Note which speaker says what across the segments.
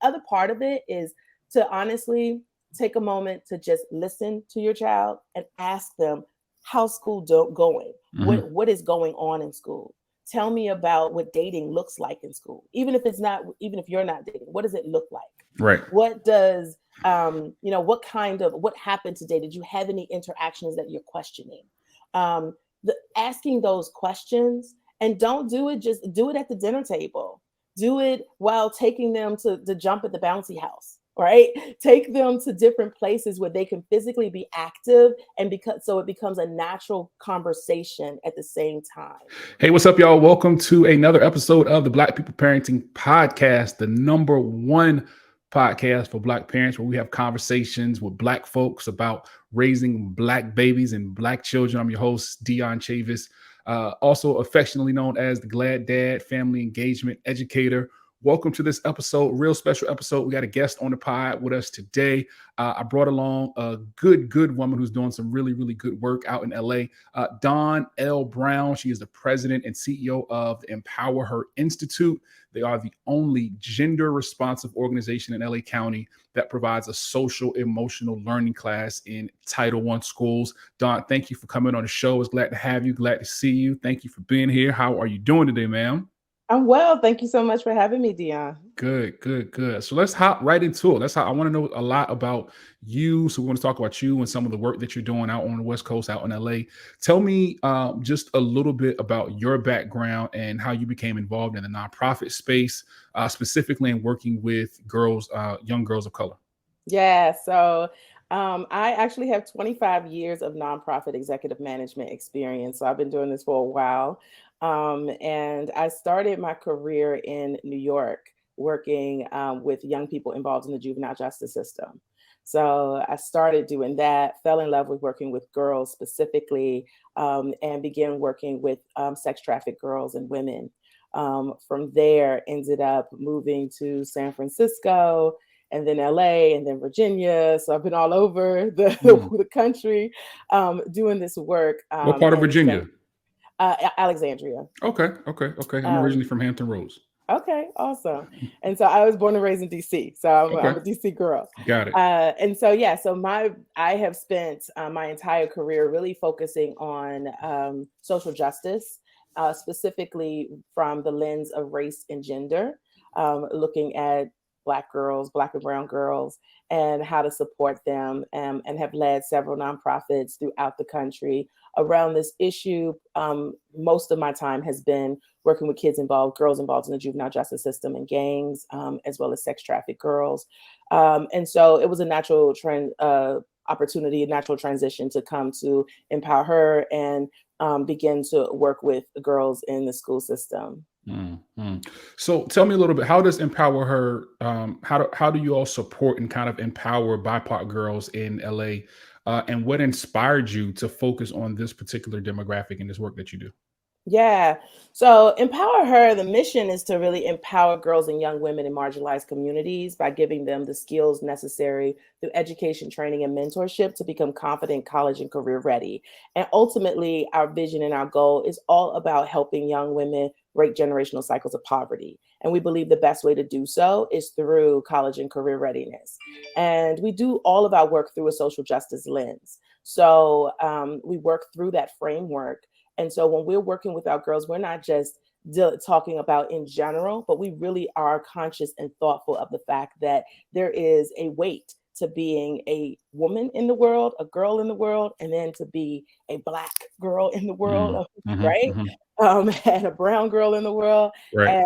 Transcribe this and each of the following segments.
Speaker 1: other part of it is to honestly take a moment to just listen to your child and ask them, how's school going?
Speaker 2: Mm-hmm.
Speaker 1: What is going on in school? Tell me about what dating looks like in school. Even if you're not dating, what does it look like?
Speaker 2: Right.
Speaker 1: What does what happened today? Did you have any interactions that you're questioning? Asking those questions, and don't do it, just do it at the dinner table. Do it while taking them to jump at the bouncy house, right? Take them to different places where they can physically be active, and because so it becomes a natural conversation at the same time.
Speaker 2: Hey, what's up, y'all? Welcome to another episode of the Black People Parenting Podcast, the number one podcast for Black parents, where we have conversations with Black folks about raising Black babies and Black children. I'm your host, Dion Chavis, also affectionately known as the Glad Dad, family engagement educator. Welcome to this episode, real special episode. We got a guest on the pod with us today. I brought along a good woman who's doing some really, really good work out in LA. Dawn L. Brown. She is the president and CEO of the EmpowHer Institute. They are the only gender-responsive organization in LA County that provides a social emotional learning class in Title I schools. Dawn, thank you for coming on the show. It's glad to have you. Glad to see you. Thank you for being here. How are you doing today, ma'am?
Speaker 1: I'm well. Thank you so much for having me, Dion.
Speaker 2: Good. So let's hop right into it. I want to know a lot about you. So we want to talk about you and some of the work that you're doing out on the West Coast, out in LA. Tell me just a little bit about your background and how you became involved in the nonprofit space, specifically in working with girls, young girls of color.
Speaker 1: Yeah, so I actually have 25 years of nonprofit executive management experience. So I've been doing this for a while. And I started my career in New York working with young people involved in the juvenile justice system. So I started doing that, fell in love with working with girls specifically, and began working with sex trafficked girls and women. From there, ended up moving to San Francisco, and then LA, and then Virginia. So I've been all over the country doing this work.
Speaker 2: What part of Virginia?
Speaker 1: Alexandria.
Speaker 2: Okay. I'm originally from Hampton Roads.
Speaker 1: Okay, awesome. And so I was born and raised in DC. So I'm a DC girl.
Speaker 2: Got it.
Speaker 1: And so, yeah, so I have spent my entire career really focusing on social justice, specifically from the lens of race and gender, looking at Black girls, Black and brown girls, and how to support them, and have led several nonprofits throughout the country around this issue. Most of my time has been working with girls involved in the juvenile justice system and gangs, as well as sex trafficked girls. And so it was a natural opportunity, a natural transition to come to EmpowHer and begin to work with girls in the school system.
Speaker 2: Mm-hmm. So tell me a little bit, how does EmpowHer, how do you all support and kind of empower BIPOC girls in LA? And what inspired you to focus on this particular demographic in this work that you do?
Speaker 1: Yeah. So EmpowHer, the mission is to really empower girls and young women in marginalized communities by giving them the skills necessary through education, training, and mentorship to become confident, college and career ready. And ultimately, our vision and our goal is all about helping young women break generational cycles of poverty. And we believe the best way to do so is through college and career readiness. And we do all of our work through a social justice lens. So we work through that framework. And so when we're working with our girls, we're not just talking about in general, but we really are conscious and thoughtful of the fact that there is a weight to being a woman in the world, a girl in the world, and then to be a Black girl in the world, right? And a brown girl in the world.
Speaker 2: Right.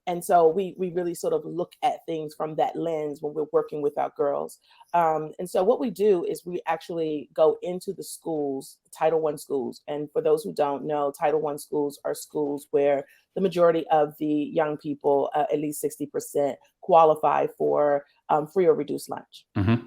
Speaker 1: And so we really sort of look at things from that lens when we're working with our girls. And so what we do is we actually go into the schools, Title I schools. And for those who don't know, Title I schools are schools where the majority of the young people, at least 60%, qualify for free or reduced lunch.
Speaker 2: Mm-hmm.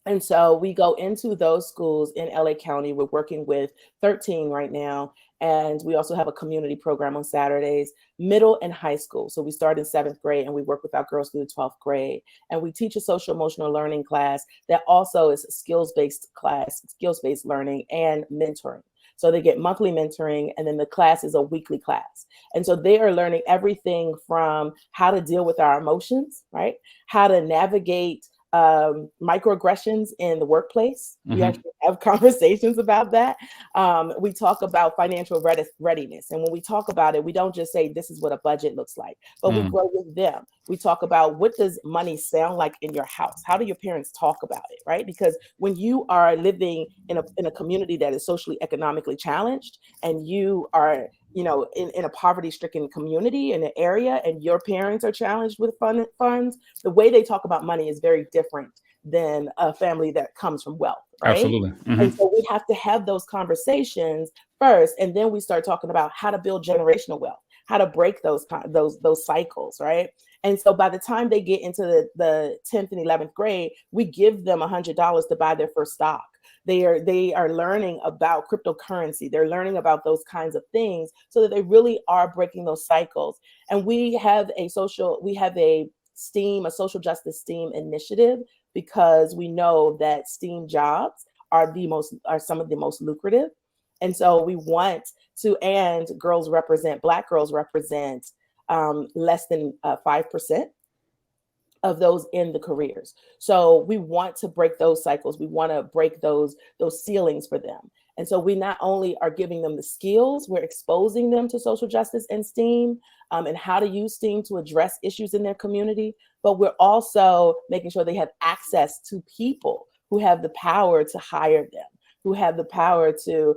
Speaker 1: And so we go into those schools in LA County. We're working with 13 right now. And we also have a community program on Saturdays, middle and high school. So we start in 7th grade and we work with our girls through the 12th grade. And we teach a social emotional learning class that also is a skills-based class, skills-based learning and mentoring. So they get monthly mentoring, and then the class is a weekly class. And so they are learning everything from how to deal with our emotions, right? How to navigate microaggressions in the workplace. We actually have conversations about that. We talk about financial readiness. And when we talk about it, we don't just say this is what a budget looks like, but we grow with them. We talk about what does money sound like in your house? How do your parents talk about it, right? Because when you are living in a community that is socially, economically challenged, and you are in a poverty-stricken community in an area, and your parents are challenged with funds, the way they talk about money is very different than a family that comes from wealth, right?
Speaker 2: Absolutely.
Speaker 1: And so we have to have those conversations first, and then we start talking about how to build generational wealth, how to break those cycles, right? And so by the time they get into the 10th and 11th grade, we give them $100 to buy their first stock. They are learning about cryptocurrency. They're learning about those kinds of things so that they really are breaking those cycles. And we have a social justice STEAM initiative, because we know that STEAM jobs are some of the most lucrative. And so we want to, and Black girls represent less than 5% of those in the careers. So we want to break those cycles. We want to break those ceilings for them. And so we not only are giving them the skills, we're exposing them to social justice and STEAM, and how to use STEAM to address issues in their community, but we're also making sure they have access to people who have the power to hire them, who have the power to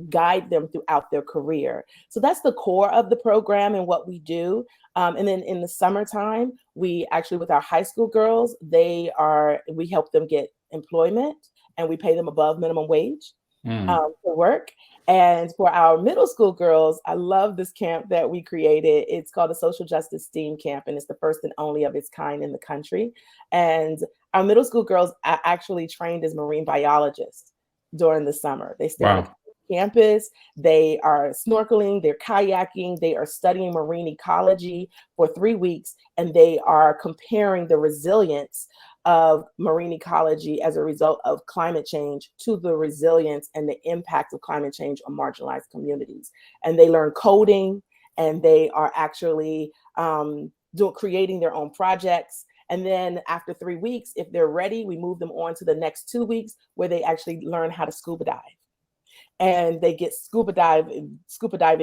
Speaker 1: guide them throughout their career. So that's the core of the program and what we do. And then in the summertime, we actually, with our high school girls, we help them get employment, and we pay them above minimum wage for work. And for our middle school girls, I love this camp that we created. It's called the Social Justice STEAM Camp, and it's the first and only of its kind in the country. And our middle school girls are actually trained as marine biologists during the summer. They stay on campus, they are snorkeling, they're kayaking, they are studying marine ecology for 3 weeks, and they are comparing the resilience of marine ecology as a result of climate change to the resilience and the impact of climate change on marginalized communities. And they learn coding, and they are actually creating their own projects. And then after 3 weeks, if they're ready, we move them on to the next 2 weeks, where they actually learn how to scuba dive. And they get scuba diving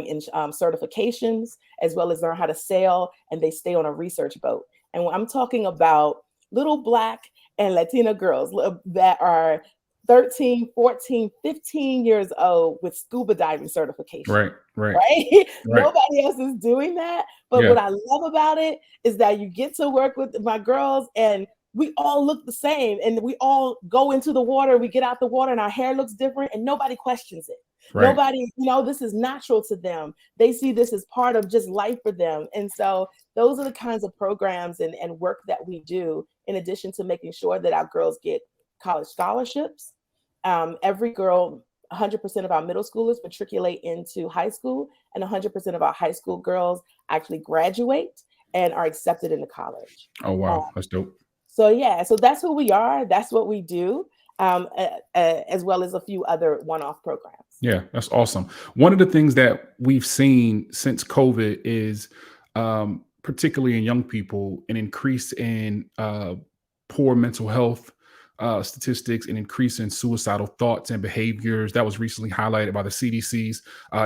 Speaker 1: in certifications, as well as learn how to sail, and they stay on a research boat. And when I'm talking about little Black and Latina girls that are 13, 14, 15 years old with scuba diving certification. Right? Nobody else is doing that. But what I love about it is that you get to work with my girls, and we all look the same, and we all go into the water, we get out the water, and our hair looks different, and nobody questions it. Nobody, this is natural to them. They see this as part of just life for them. And so those are the kinds of programs and work that we do, in addition to making sure that our girls get college scholarships. Every girl, 100% of our middle schoolers matriculate into high school, and 100% of our high school girls actually graduate and are accepted into college.
Speaker 2: Oh, wow. That's dope.
Speaker 1: So that's who we are. That's what we do, as well as a few other one-off programs.
Speaker 2: Yeah, that's awesome. One of the things that we've seen since COVID is, particularly in young people, an increase in poor mental health statistics, an increase in suicidal thoughts and behaviors. That was recently highlighted by the CDC's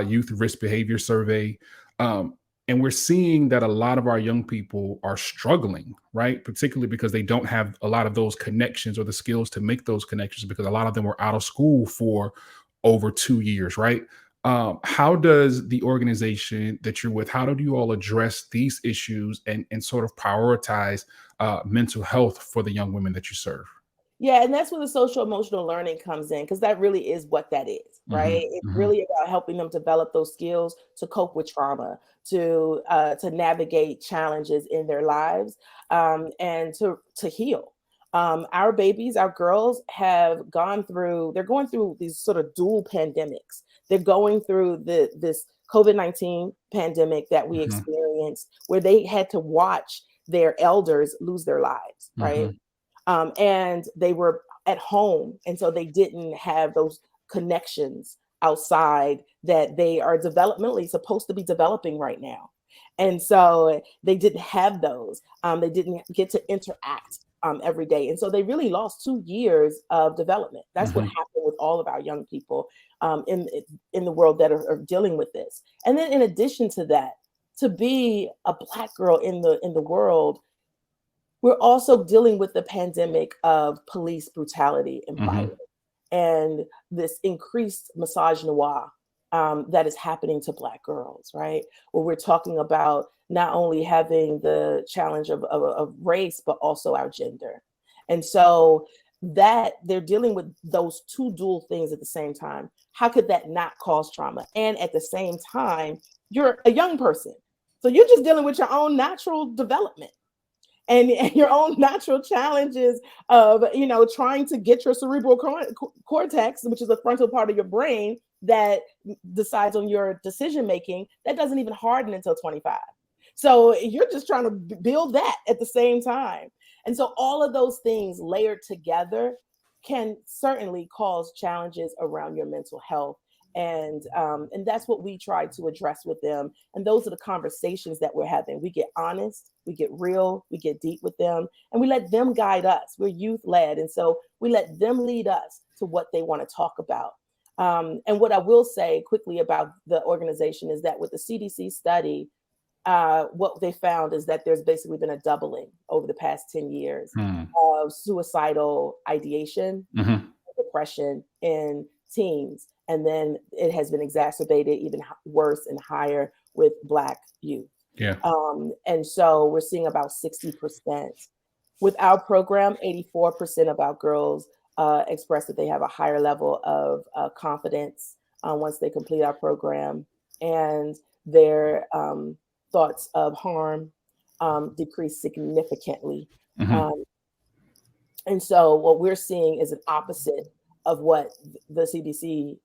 Speaker 2: Youth Risk Behavior Survey. And we're seeing that a lot of our young people are struggling, right? Particularly because they don't have a lot of those connections or the skills to make those connections, because a lot of them were out of school for over 2 years, right? How does the organization that you're with, how do you all address these issues and sort of prioritize mental health for the young women that you serve?
Speaker 1: Yeah, and that's where the social emotional learning comes in, because that really is what that is, right? It's really about helping them develop those skills to cope with trauma, to navigate challenges in their lives, and to heal. Our babies, our girls they're going through these sort of dual pandemics. They're going through this COVID-19 pandemic that we experienced, where they had to watch their elders lose their lives, right? And they were at home, and so they didn't have those connections outside that they are developmentally supposed to be developing right now. And so they didn't have those. They didn't get to interact every day. And so they really lost 2 years of development. That's what happened with all of our young people in the world that are dealing with this. And then in addition to that, to be a Black girl in the world, we're also dealing with the pandemic of police brutality and violence and this increased misogynoir that is happening to Black girls, right? Where we're talking about not only having the challenge of race, but also our gender. And so that they're dealing with those two dual things at the same time. How could that not cause trauma? And at the same time, you're a young person. So you're just dealing with your own natural development and your own natural challenges of, trying to get your cerebral cortex, which is the frontal part of your brain that decides on your decision making, that doesn't even harden until 25. So you're just trying to build that at the same time. And so all of those things layered together can certainly cause challenges around your mental health. And that's what we try to address with them. And those are the conversations that we're having. We get honest, we get real, we get deep with them, and we let them guide us. We're youth led. And so we let them lead us to what they want to talk about. And what I will say quickly about the organization is that with the CDC study, what they found is that there's basically been a doubling over the past 10 years of suicidal ideation, depression in teens. And then it has been exacerbated even worse and higher with Black youth.
Speaker 2: Yeah.
Speaker 1: And so we're seeing about 60%. With our program, 84% of our girls express that they have a higher level of confidence once they complete our program. And their thoughts of harm decrease significantly. And so what we're seeing is an opposite of what the CDC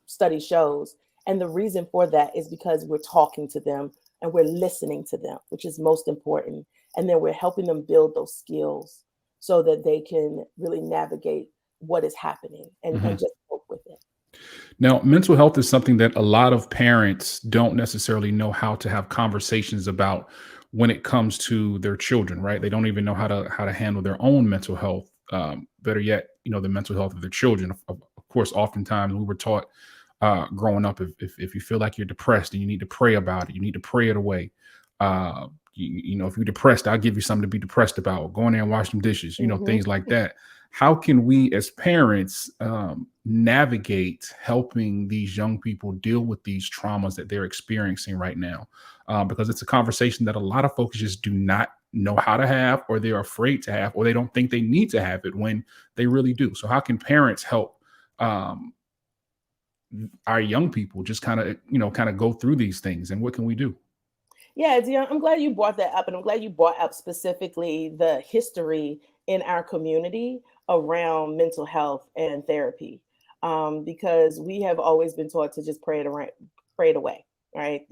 Speaker 1: study shows. And the reason for that is because we're talking to them and we're listening to them, which is most important. And then we're helping them build those skills so that they can really navigate what is happening and just cope with it.
Speaker 2: Now, mental health is something that a lot of parents don't necessarily know how to have conversations about when it comes to their children, right? They don't even know how to handle their own mental health. Better yet, the mental health of their children. Of course, oftentimes we were taught growing up, if you feel like you're depressed and you need to pray about it, you need to pray it away. If you're depressed, I'll give you something to be depressed about. Go in there and wash some dishes, things like that. How can we as parents navigate helping these young people deal with these traumas that they're experiencing right now? Because it's a conversation that a lot of folks just do not know how to have, or they're afraid to have, or they don't think they need to have it when they really do. So how can parents help our young people just kind of go through these things, and what can we do?
Speaker 1: Yeah, I'm glad you brought that up, and I'm glad you brought up specifically the history in our community around mental health and therapy, because we have always been taught to just pray it away, right?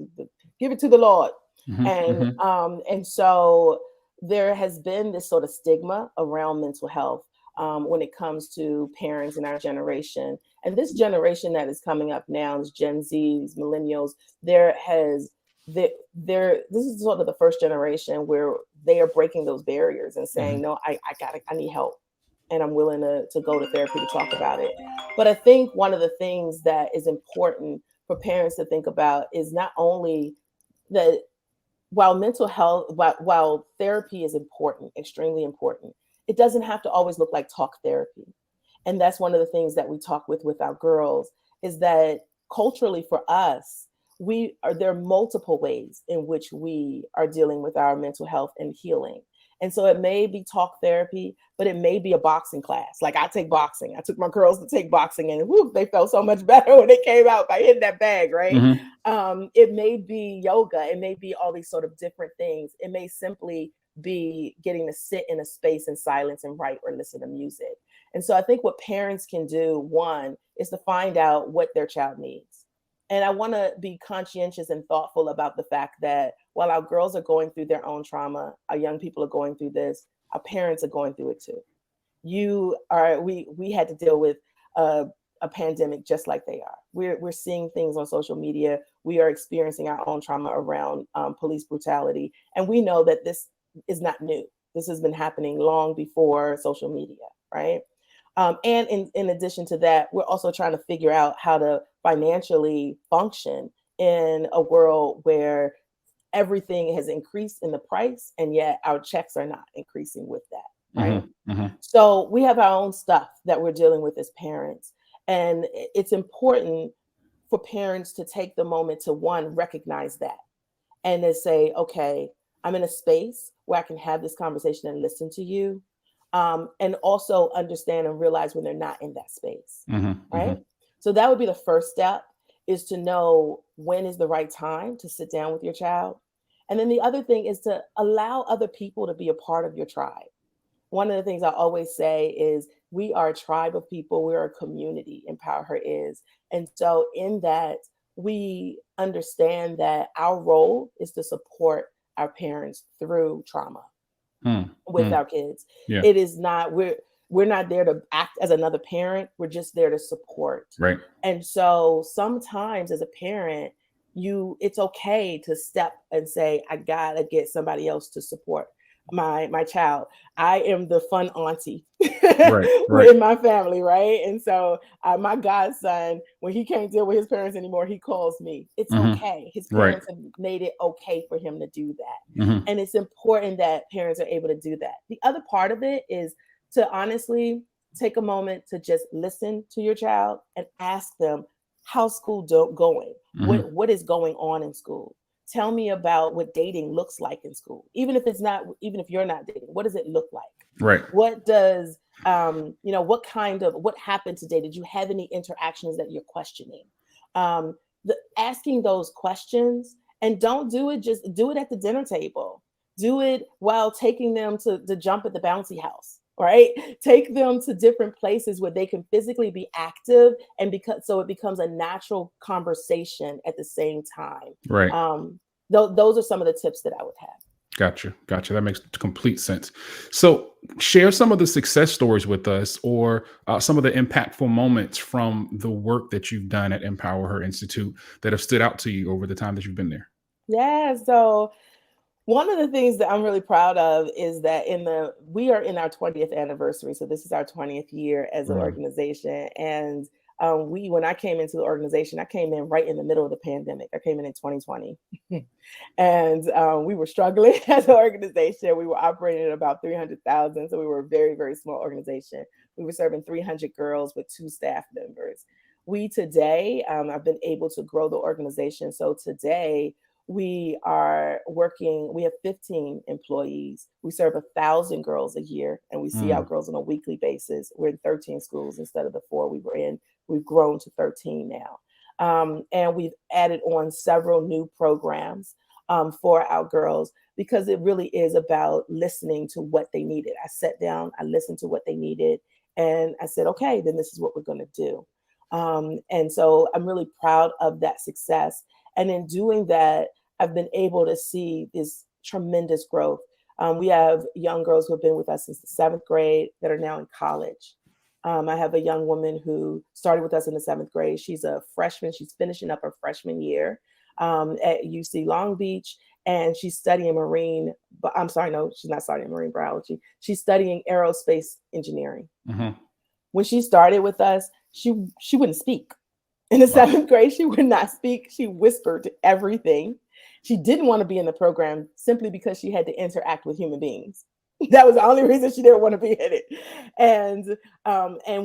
Speaker 1: Give it to the Lord, and so there has been this sort of stigma around mental health when it comes to parents in our generation, and this generation that is coming up now, is Gen Zs, millennials. This is sort of the first generation where they are breaking those barriers and saying, no, I need help, and I'm willing to go to therapy to talk about it. But I think one of the things that is important for parents to think about is not only that while therapy is important, extremely important, it doesn't have to always look like talk therapy. And that's one of the things that we talk with our girls, is that culturally for us, there are multiple ways in which we are dealing with our mental health and healing. And so it may be talk therapy, but it may be a boxing class. Like I take boxing. I took my girls to take boxing, and they felt so much better when they came out by hitting that bag, right? It may be yoga. It may be all these sort of different things. It may simply be getting to sit in a space in silence and write or listen to music. And so I think what parents can do, one, is to find out what their child needs. And I want to be conscientious and thoughtful about the fact that while our girls are going through their own trauma, our young people are going through this, our parents are going through it too. We had to deal with a pandemic just like they are. We're seeing things on social media. We are experiencing our own trauma around police brutality. And we know that this is not new. This has been happening long before social media, right? And in addition to that, we're also trying to figure out how to financially function in a world where everything has increased in the price, and yet our checks are not increasing with that, right? So we have our own stuff that we're dealing with as parents. And it's important for parents to take the moment to, one, recognize that and to say, okay, I'm in a space where I can have this conversation and listen to you. And also understand and realize when they're not in that space, right? So that would be the first step, is to know when is the right time to sit down with your child. And then the other thing is to allow other people to be a part of your tribe. One of the things I always say is we are a tribe of people. We're a community, EmpowHer is. And so in that, we understand that our role is to support our parents through trauma with our kids.
Speaker 2: Yeah.
Speaker 1: It is not, we're not there to act as another parent. We're just there to support.
Speaker 2: Right.
Speaker 1: And so sometimes as a parent, it's okay to step and say, I gotta get somebody else to support my child. I am the fun auntie in my family, right? And so my godson, when he can't deal with his parents anymore, he calls me. It's okay. His parents have made it okay for him to do that. And it's important that parents are able to do that. The other part of it is to honestly take a moment to just listen to your child and ask them, how's school going? What is going on in school? Tell me about what dating looks like in school. Even if you're not dating, what does it look like?
Speaker 2: Right.
Speaker 1: What does, what happened today? Did you have any interactions that you're questioning? Asking those questions, and don't do it, just do it at the dinner table. Do it while taking them to jump at the bouncy house, right? Take them to different places where they can physically be active, and so it becomes a natural conversation at the same time.
Speaker 2: Right.
Speaker 1: Those are some of the tips that I would have.
Speaker 2: Gotcha. That makes complete sense. So share some of the success stories with us, or some of the impactful moments from the work that you've done at EmpowHer Institute that have stood out to you over the time that you've been there.
Speaker 1: Yeah. So one of the things that I'm really proud of is that we are in our 20th anniversary. So this is our 20th year as an organization. And when I came into the organization, I came in right in the middle of the pandemic. I came in 2020. And we were struggling as an organization. We were operating at about 300,000. So we were a very, very small organization. We were serving 300 girls with 2 staff members. Today, I've been able to grow the organization. So today, we have 15 employees. We serve 1,000 girls a year, and we see our girls on a weekly basis. We're in 13 schools instead of the 4 we were in. We've grown to 13 now. And we've added on several new programs for our girls, because it really is about listening to what they needed. I sat down, I listened to what they needed, and I said, okay, then this is what we're going to do. And so I'm really proud of that success. And in doing that, I've been able to see this tremendous growth. We have young girls who have been with us since the 7th grade that are now in college. I have a young woman who started with us in the 7th grade. She's a freshman. She's finishing up her freshman year at UC Long Beach, and she's studying marine. But I'm sorry, no, she's not studying marine biology. She's studying aerospace engineering. When she started with us, she wouldn't speak. In the 7th grade, she would not speak. She whispered everything. She didn't want to be in the program simply because she had to interact with human beings. That was the only reason she didn't want to be in it. And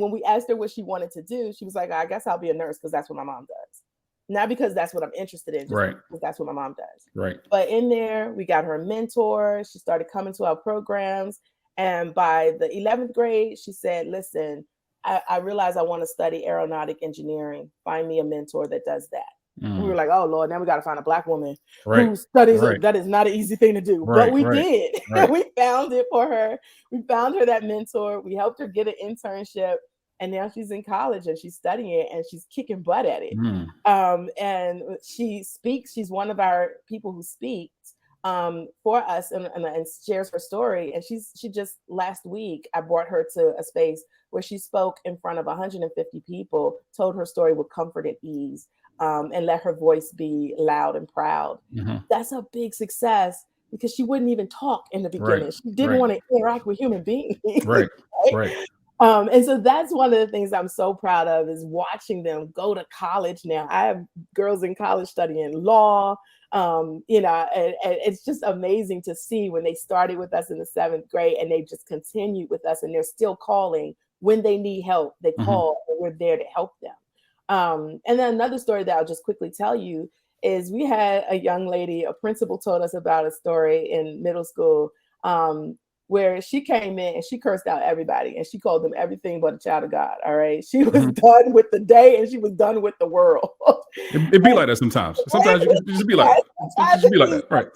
Speaker 1: when we asked her what she wanted to do, she was like, I guess I'll be a nurse because that's what my mom does. Not because that's what I'm interested in, just because that's what my mom does.
Speaker 2: Right.
Speaker 1: But in there, we got her a mentor. She started coming to our programs. And by the 11th grade, she said, listen, I realize I want to study aeronautic engineering. Find me a mentor that does that. We were like, oh, Lord, now we got to find a Black woman who studies it. That is not an easy thing to do. But we did. We found it for her. We found her that mentor. We helped her get an internship. And now she's in college and she's studying it and she's kicking butt at it. And she speaks. She's one of our people who speaks for us and shares her story. And she just last week, I brought her to a space where she spoke in front of 150 people, told her story with comfort and ease, and let her voice be loud and proud.
Speaker 2: Mm-hmm.
Speaker 1: That's a big success because she wouldn't even talk in the beginning.
Speaker 2: Right.
Speaker 1: She didn't
Speaker 2: Right.
Speaker 1: want to interact with human beings.
Speaker 2: Right.
Speaker 1: Right?
Speaker 2: Right.
Speaker 1: And so that's one of the things I'm so proud of, is watching them go to college now. I have girls in college studying law, and it's just amazing to see when they started with us in the 7th grade and they just continued with us, and they're still calling when they need help. They call, and we're there to help them. And then another story that I'll just quickly tell you is we had a young lady, a principal told us about a story in middle school, where she came in and she cursed out everybody and she called them everything but a child of God. All right. She was done with the day and she was done with the world.
Speaker 2: It be like that sometimes. Sometimes you just be like that. It just be like that. Right.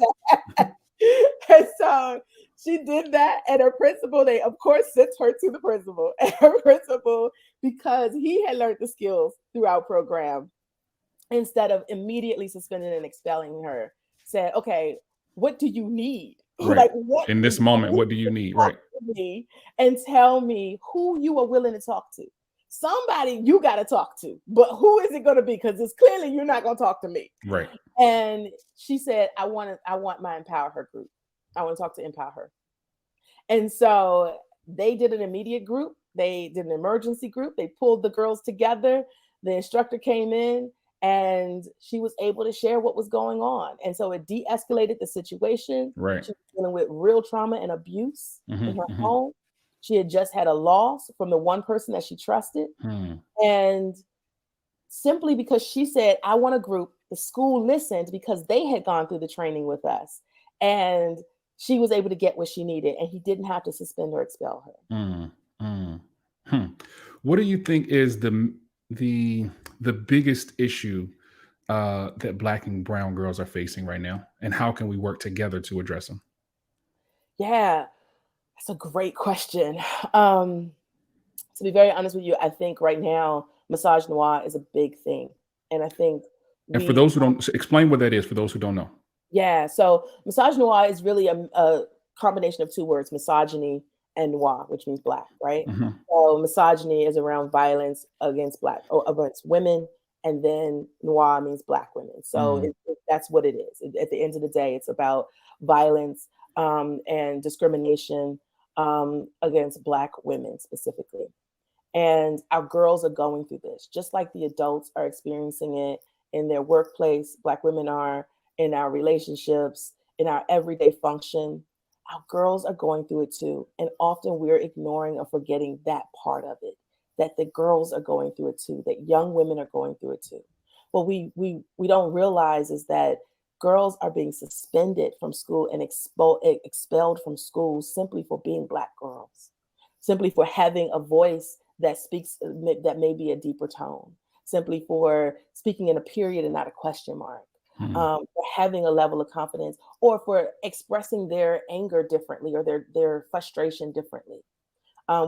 Speaker 1: And so she did that, and her principal, they of course sent her to the principal. And her principal, because he had learned the skills through our program, instead of immediately suspending and expelling her, said, okay, what do you need?
Speaker 2: Right.
Speaker 1: Like, what
Speaker 2: in this moment, what do you need? Right.
Speaker 1: Me and tell me who you are willing to talk to. Somebody you got to talk to, but who is it going to be? Because it's clearly you're not going to talk to me.
Speaker 2: Right.
Speaker 1: And she said, I want my EmpowHer group. I want to talk to EmpowHer. And so they did an immediate group. They did an emergency group. They pulled the girls together. The instructor came in and she was able to share what was going on. And so it de-escalated the situation.
Speaker 2: Right.
Speaker 1: She was dealing with real trauma and abuse in her home. She had just had a loss from the one person that she trusted. And simply because she said, I want a group, the school listened because they had gone through the training with us. And she was able to get what she needed. And he didn't have to suspend or expel her.
Speaker 2: What do you think is the biggest issue that Black and brown girls are facing right now? And how can we work together to address them?
Speaker 1: Yeah, that's a great question. To be very honest with you, I think right now, misogynoir is a big thing. And I think
Speaker 2: and for those who don't, explain what that is for those who don't know.
Speaker 1: Yeah, so misogynoir is really a combination of two words, misogyny and noir, which means Black, right? So misogyny is around violence against Black or against women, and then noir means Black women. So that's what it is. At the end of the day, it's about violence and discrimination against Black women specifically. And our girls are going through this, just like the adults are experiencing it in their workplace. Black women are in our relationships, in our everyday function. Our girls are going through it too. And often we're ignoring or forgetting that part of it, that the girls are going through it too, that young women are going through it too. What we don't realize is that girls are being suspended from school and expelled from school simply for being Black girls, simply for having a voice that speaks, that may be a deeper tone, simply for speaking in a period and not a question mark. For having a level of confidence, or for expressing their anger differently or their frustration differently.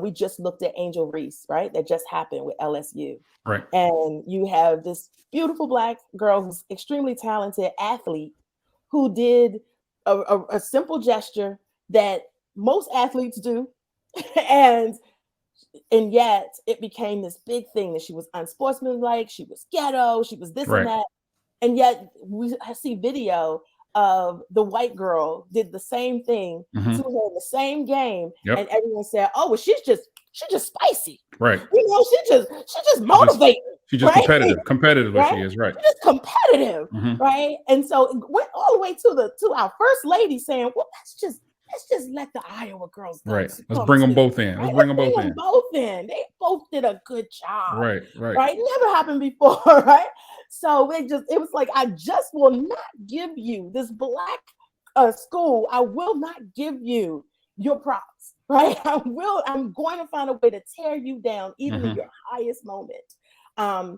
Speaker 1: We just looked at Angel Reese, right? That just happened with LSU.
Speaker 2: Right.
Speaker 1: And you have this beautiful Black girl who's extremely talented athlete who did a simple gesture that most athletes do. and yet it became this big thing that she was unsportsmanlike, she was ghetto, she was this and that. And yet I see video of the white girl did the same thing to her in the same game. And everyone said, oh, well, she's just spicy.
Speaker 2: Right.
Speaker 1: You know, she just motivates.
Speaker 2: She's just competitive
Speaker 1: right?
Speaker 2: What she is, right.
Speaker 1: She's just competitive, right? And so it went all the way to our first lady saying, well, let's just let the Iowa girls go.
Speaker 2: Right. Let's bring them both in. Let's bring them both in.
Speaker 1: They both did a good job.
Speaker 2: Right.
Speaker 1: Never happened before, right? So it was like, I just will not give you this Black school. I will not give you your props, right? I'm going to find a way to tear you down, even in your highest moment.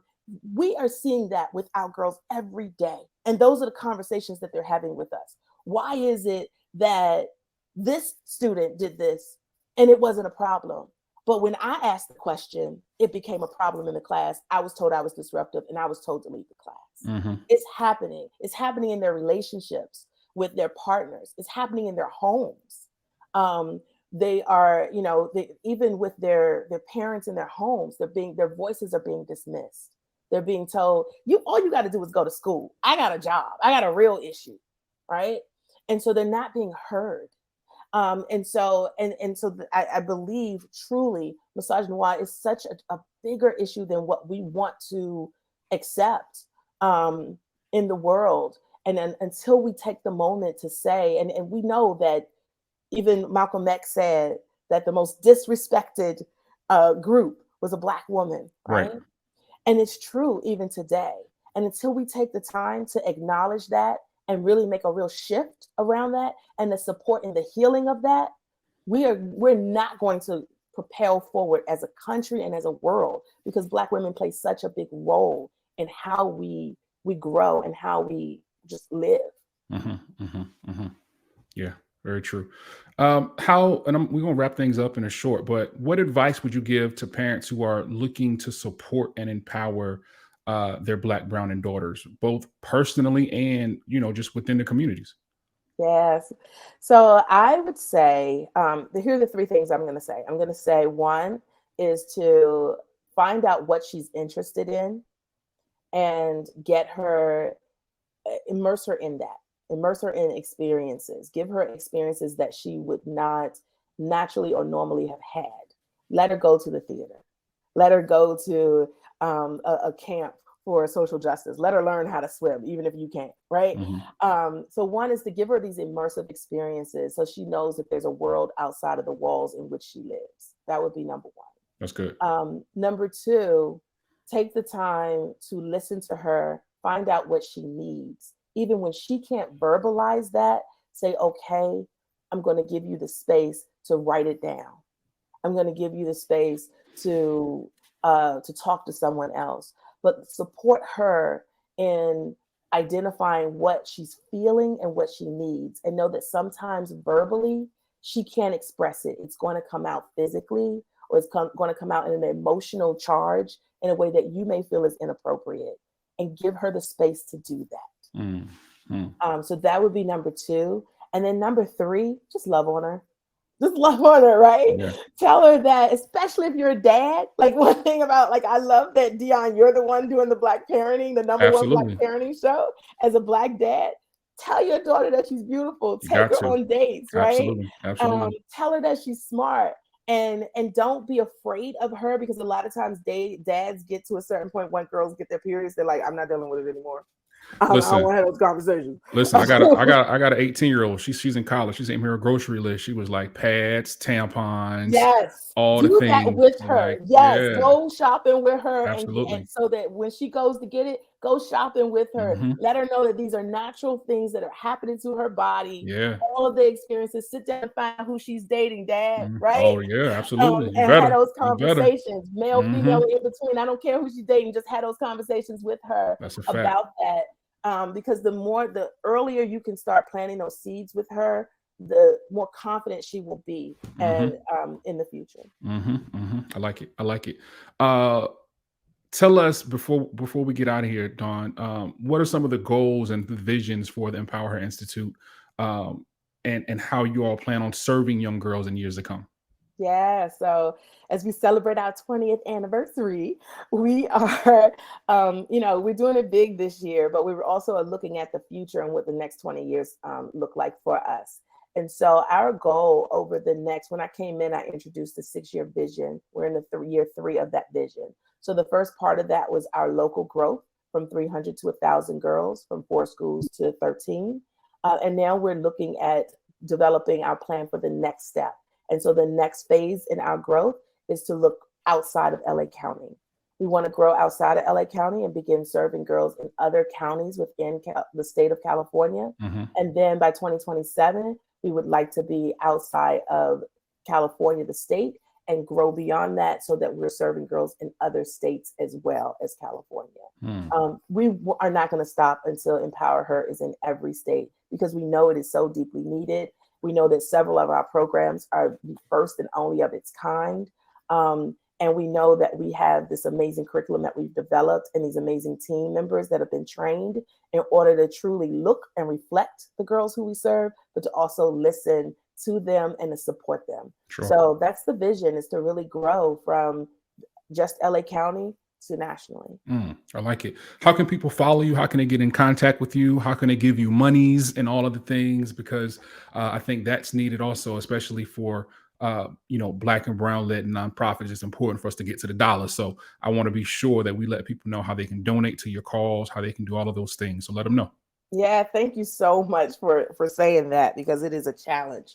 Speaker 1: We are seeing that with our girls every day. And those are the conversations that they're having with us. Why is it that this student did this and it wasn't a problem? But when I asked the question, it became a problem in the class. I was told I was disruptive and I was told to leave the class. It's happening. It's happening in their relationships with their partners. It's happening in their homes. They are, even with their parents in their homes, their voices are being dismissed. They're being told, all you got to do is go to school. I got a job. I got a real issue, right? And so they're not being heard. I believe truly misogyny is such a bigger issue than what we want to accept in the world. And then until we take the moment to say, and we know that even Malcolm X said that the most disrespected group was a Black woman, right? And it's true even today. And until we take the time to acknowledge that and really make a real shift around that and the support and the healing of that, we're not going to propel forward as a country and as a world, because Black women play such a big role in how we grow and how we just live.
Speaker 2: Yeah, very true. We're going to wrap things up in a short, but what advice would you give to parents who are looking to support and empower their Black, brown, and daughters, both personally and, just within the communities?
Speaker 1: Yes. So I would say, here are the three things I'm going to say. I'm going to say, one is to find out what she's interested in and get her, immerse her in that. Immerse her in experiences. Give her experiences that she would not naturally or normally have had. Let her go to the theater. Let her go to a camp for social justice. Let her learn how to swim, even if you can't, right? So one is to give her these immersive experiences so she knows that there's a world outside of the walls in which she lives. That would be number one.
Speaker 2: That's good.
Speaker 1: Number two, take the time to listen to her, find out what she needs. Even when she can't verbalize that, say, okay, I'm going to give you the space to write it down. I'm going to give you the space to talk to someone else, but support her in identifying what she's feeling and what she needs, and know that sometimes verbally she can't express it. It's going to come out physically, or it's going to come out in an emotional charge in a way that you may feel is inappropriate, and give her the space to do that. So that would be number two. And then number three, just love on her. Just love on her, right?
Speaker 2: Yeah.
Speaker 1: Tell her that, especially if you're a dad. Like, one thing about, I love that, Dion, you're the one doing the Black parenting, the number one Black parenting show. As a Black dad, tell your daughter that she's beautiful. Take her on dates, right?
Speaker 2: Absolutely.
Speaker 1: Tell her that she's smart. And don't be afraid of her, because a lot of times dads get to a certain point when girls get their periods, they're like, I'm not dealing with it anymore. I don't want to have those conversations.
Speaker 2: Listen, I got an 18-year-old. She's in college. She sent me her grocery list. She was like pads, tampons, all the things.
Speaker 1: Do that with her. Go shopping with her, and so that when she goes to get it, go shopping with her. Let her know that these are natural things that are happening to her body. All of the experiences. Sit down and find out who she's dating, Dad. Right?
Speaker 2: Oh yeah, absolutely.
Speaker 1: And have those conversations, male, female, in between. I don't care who she's dating. Just have those conversations with her about that. Because the earlier you can start planting those seeds with her, the more confident she will be and in the future.
Speaker 2: I like it. Tell us before we get out of here, Dawn, what are some of the goals and the visions for the EmpowHer Institute, and how you all plan on serving young girls in years to come?
Speaker 1: Yeah, so as we celebrate our 20th anniversary, we are, we're doing it big this year, but we were also looking at the future and what the next 20 years look like for us. And so our goal over the next, when I came in, I introduced the 6-year vision. We're in the year 3 of that vision. So the first part of that was our local growth from 300 to 1,000 girls, from 4 schools to 13. And now we're looking at developing our plan for the next step. And so the next phase in our growth is to look outside of LA County. We want to grow outside of LA County and begin serving girls in other counties within the state of California. And then by 2027, we would like to be outside of California, the state, and grow beyond that so that we're serving girls in other states as well as California. We are not going to stop until EmpowHer is in every state, because we know it is so deeply needed. We know that several of our programs are the first and only of its kind. And we know that we have this amazing curriculum that we've developed and these amazing team members that have been trained in order to truly look and reflect the girls who we serve, but to also listen to them and to support them.
Speaker 2: Sure.
Speaker 1: So that's the vision, is to really grow from just LA County to nationally.
Speaker 2: I like it. How can people follow you? How can they get in contact with you? How can they give you monies and all of the things? Because I think that's needed also, especially for Black and brown led nonprofits. It's important for us to get to the dollar. So I want to be sure that we let people know how they can donate to your cause, how they can do all of those things. So let them know.
Speaker 1: Yeah, thank you so much for saying that, because it is a challenge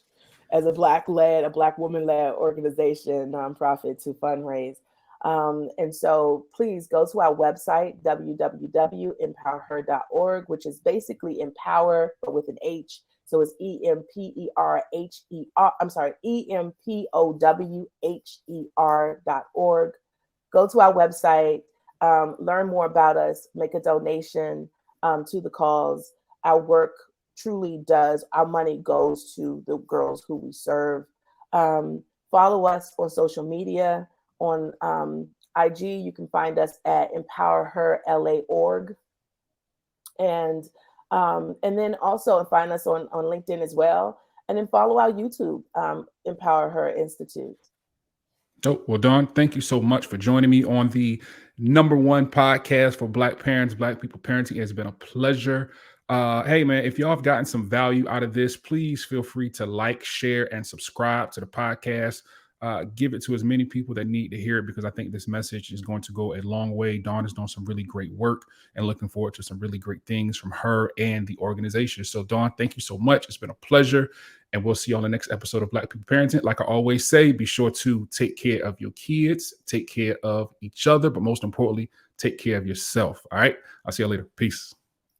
Speaker 1: as a Black woman led organization, nonprofit, to fundraise. And so please go to our website, www.empowerher.org, which is basically empower, but with an H. So it's EMPOWHER.org. Go to our website, learn more about us, make a donation to the cause. Our work truly does, our money goes to the girls who we serve. Follow us on social media. On IG, you can find us at EmpowerHerLA.org. And then also find us on LinkedIn as well. And then follow our YouTube, EmpowHer Institute.
Speaker 2: Dope. Well, Dawn, thank you so much for joining me on the #1 podcast for Black parents, Black people parenting. It's been a pleasure. Hey, man, if y'all have gotten some value out of this, please feel free to like, share, and subscribe to the podcast. Give it to as many people that need to hear it, because I think this message is going to go a long way. Dawn is doing some really great work and looking forward to some really great things from her and the organization. So, Dawn, thank you so much. It's been a pleasure. And we'll see you on the next episode of Black People Parenting. Like I always say, be sure to take care of your kids, take care of each other, but most importantly, take care of yourself. All right. I'll see you later. Peace.